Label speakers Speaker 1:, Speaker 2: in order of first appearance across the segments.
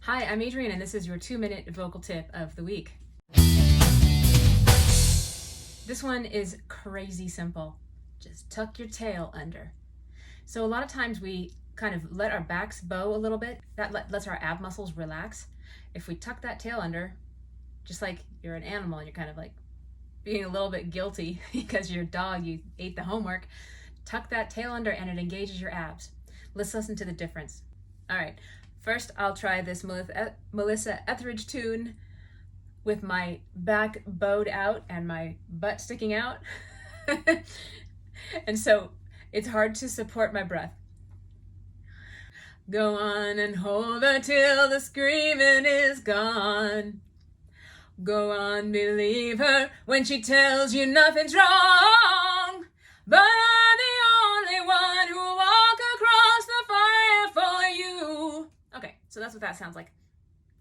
Speaker 1: Hi, I'm Adrienne, and this is your 2-minute vocal tip of the week. This one is crazy simple. Just tuck your tail under. So a lot of times we kind of let our backs bow a little bit. That lets our ab muscles relax. If we tuck that tail under, just like you're an animal and you're kind of like being a little bit guilty because your dog, you ate the homework, tuck that tail under and it engages your abs. Let's listen to the difference. All right, first I'll try this Melissa Etheridge tune with my back bowed out and my butt sticking out. And so it's hard to support my breath. Go on and hold her till the screaming is gone. Go on, believe her when she tells you nothing's wrong. But I'm the only one who'll walk across the fire for you. Okay, so that's what that sounds like.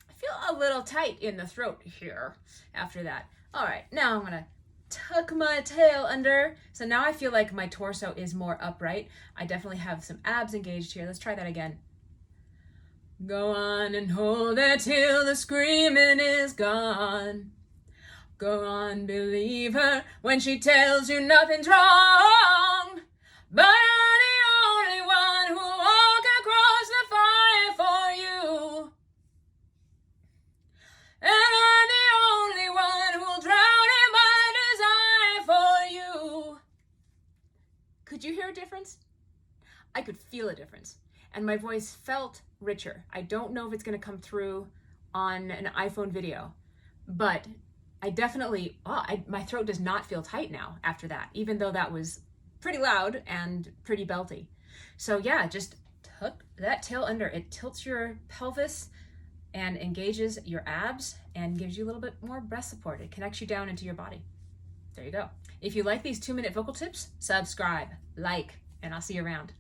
Speaker 1: I feel a little tight in the throat here after that. All right, now I'm gonna tuck my tail under. So now I feel like my torso is more upright. I definitely have some abs engaged here. Let's try that again. Go on and hold her till the screaming is gone. Go on, believe her when she tells you nothing's wrong. But I'm the only one who'll walk across the fire for you. And I'm the only one who'll drown in my desire for you. Could you hear a difference? I could feel a difference. And my voice felt richer. I don't know if it's going to come through on an iPhone video, but I definitely, my throat does not feel tight now after that, even though that was pretty loud and pretty belty. So yeah, just tuck that tail under. It tilts your pelvis and engages your abs and gives you a little bit more breath support. It connects you down into your body. There you go. If you like these 2-minute vocal tips, subscribe, like, and I'll see you around.